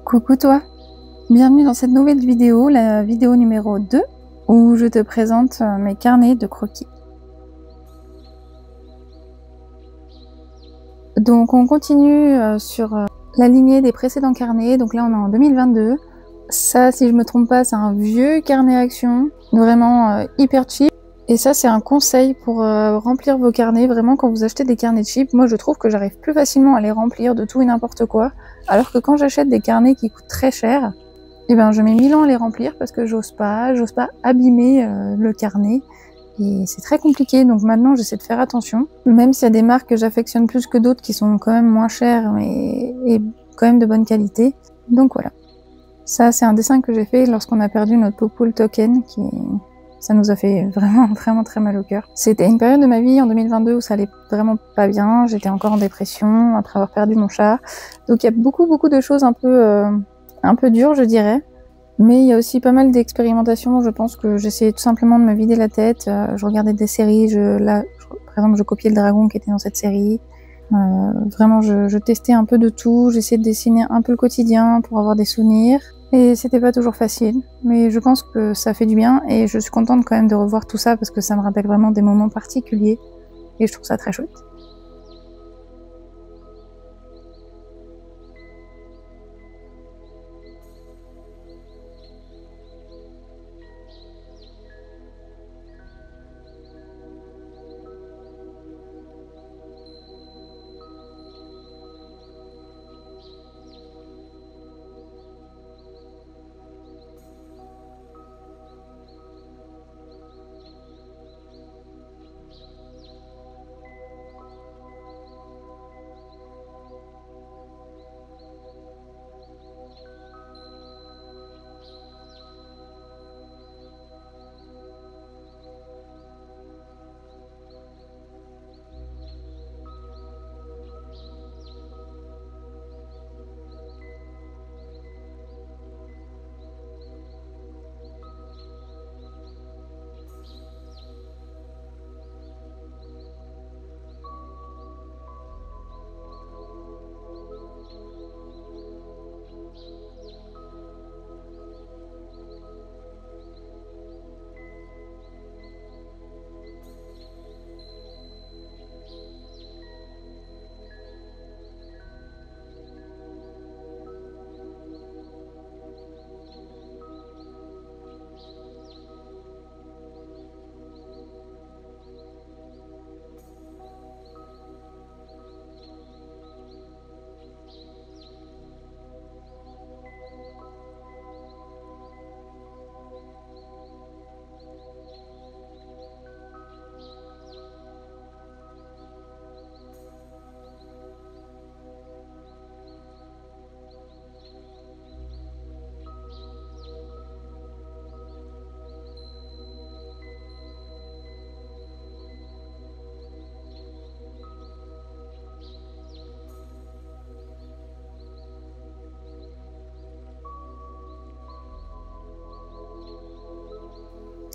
Coucou toi, bienvenue dans cette nouvelle vidéo, la vidéo numéro 2, où je te présente mes carnets de croquis. Donc on continue sur la lignée des précédents carnets, donc là on est en 2022. Ça, si je me trompe pas, c'est un vieux carnet action, vraiment hyper cheap. Et ça, c'est un conseil pour remplir vos carnets. Vraiment, quand vous achetez des carnets cheap, moi je trouve que j'arrive plus facilement à les remplir de tout et n'importe quoi. Alors que quand j'achète des carnets qui coûtent très cher, eh ben, je mets 1000 ans à les remplir parce que j'ose pas abîmer le carnet. Et c'est très compliqué, donc maintenant j'essaie de faire attention. Même s'il y a des marques que j'affectionne plus que d'autres qui sont quand même moins chères et quand même de bonne qualité. Donc voilà. Ça, c'est un dessin que j'ai fait lorsqu'on a perdu notre Popul Token, ça nous a fait vraiment très mal au cœur. C'était une période de ma vie en 2022 où ça allait vraiment pas bien, j'étais encore en dépression après avoir perdu mon chat. Donc il y a beaucoup de choses un peu dures, je dirais. Mais il y a aussi pas mal d'expérimentations, je pense que j'essayais tout simplement de me vider la tête. Je regardais des séries, par exemple je copiais le dragon qui était dans cette série. Vraiment je testais un peu de tout, j'essayais de dessiner un peu le quotidien pour avoir des souvenirs. Et c'était pas toujours facile, mais je pense que ça fait du bien et je suis contente quand même de revoir tout ça parce que ça me rappelle vraiment des moments particuliers et je trouve ça très chouette.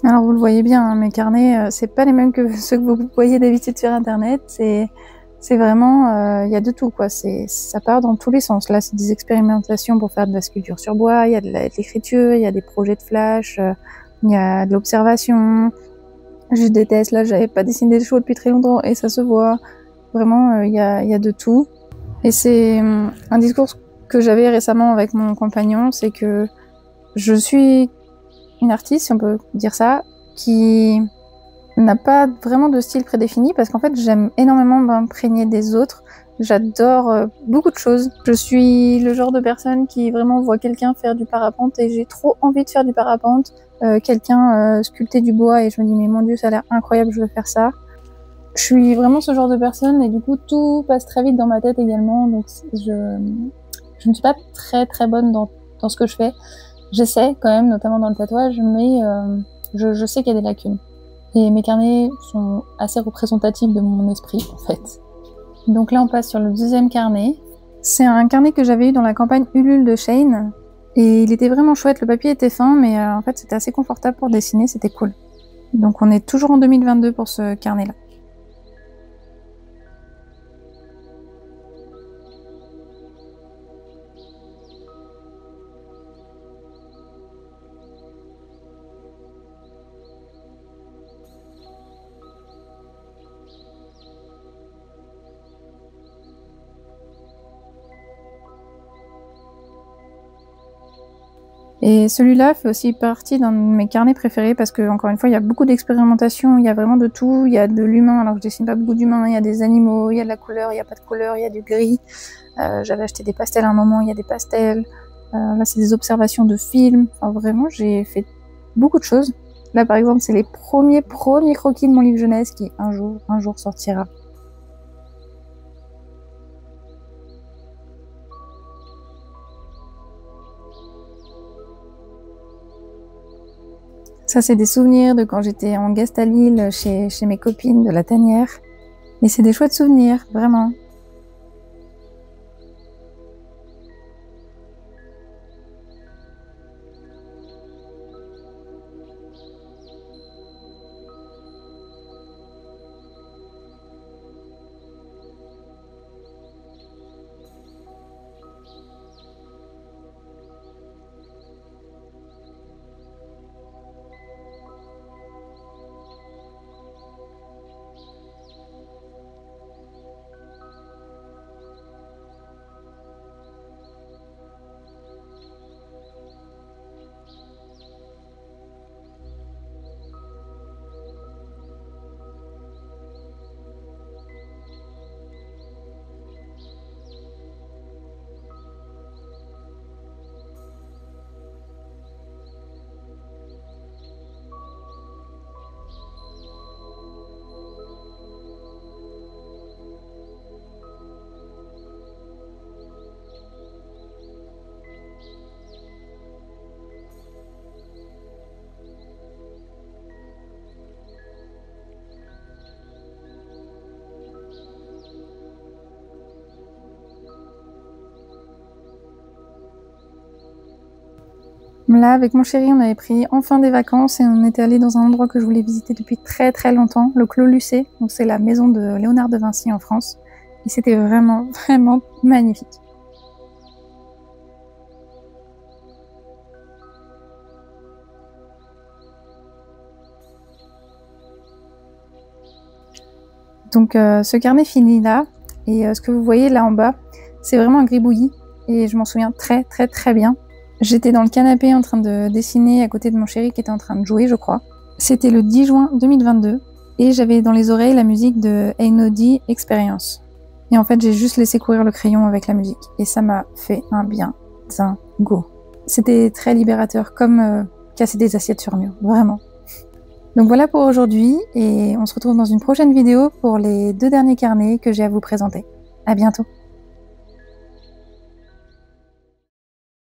Alors vous le voyez bien, hein, mes carnets, c'est pas les mêmes que ceux que vous voyez d'habitude sur internet, c'est vraiment, y a de tout quoi, ça part dans tous les sens. Là c'est des expérimentations pour faire de la sculpture sur bois, il y a de l'écriture, il y a des projets de flash, il y a de l'observation. Je déteste, là j'avais pas dessiné des choses depuis très longtemps et ça se voit. Vraiment, y a de tout. Et c'est un discours que j'avais récemment avec mon compagnon, c'est que je suis une artiste, si on peut dire ça, qui n'a pas vraiment de style prédéfini parce qu'en fait j'aime énormément m'imprégner des autres. J'adore beaucoup de choses. Je suis le genre de personne qui vraiment voit quelqu'un faire du parapente et j'ai trop envie de faire du parapente. Quelqu'un sculpter du bois et je me dis mais mon dieu ça a l'air incroyable, je veux faire ça. Je suis vraiment ce genre de personne et du coup tout passe très vite dans ma tête également, donc je ne suis pas très bonne dans ce que je fais. J'essaie quand même, notamment dans le tatouage, mais je sais qu'il y a des lacunes. Et mes carnets sont assez représentatifs de mon esprit, en fait. Donc là, on passe sur le deuxième carnet. C'est un carnet que j'avais eu dans la campagne Ulule de Shane. Et il était vraiment chouette, le papier était fin, mais en fait, c'était assez confortable pour dessiner, c'était cool. Donc on est toujours en 2022 pour ce carnet-là. Et celui-là fait aussi partie d'un de mes carnets préférés parce que, encore une fois, il y a beaucoup d'expérimentation, il y a vraiment de tout. Il y a de l'humain, alors que je dessine pas beaucoup d'humains, il y a des animaux, il y a de la couleur, il n'y a pas de couleur, il y a du gris. J'avais acheté des pastels à un moment, il y a des pastels. Là, c'est des observations de films. Enfin, vraiment, j'ai fait beaucoup de choses. Là, par exemple, c'est les premiers croquis de mon livre jeunesse qui, un jour sortira. Ça, c'est des souvenirs de quand j'étais en guest à Lille chez mes copines de la tanière. Et c'est des chouettes souvenirs, vraiment. Là, avec mon chéri, on avait pris enfin des vacances et on était allé dans un endroit que je voulais visiter depuis très très longtemps, le Clos Lucé. Donc c'est la maison de Léonard de Vinci en France. Et c'était vraiment magnifique. Donc ce carnet finit là. Et ce que vous voyez là en bas, c'est vraiment un gribouillis. Et je m'en souviens très bien. J'étais dans le canapé en train de dessiner à côté de mon chéri qui était en train de jouer, je crois. C'était le 10 juin 2022 et j'avais dans les oreilles la musique de Einody Experience. Et en fait, j'ai juste laissé courir le crayon avec la musique et ça m'a fait un bien dingo. C'était très libérateur, comme casser des assiettes sur mur, vraiment. Donc voilà pour aujourd'hui et on se retrouve dans une prochaine vidéo pour les 2 derniers carnets que j'ai à vous présenter. À bientôt.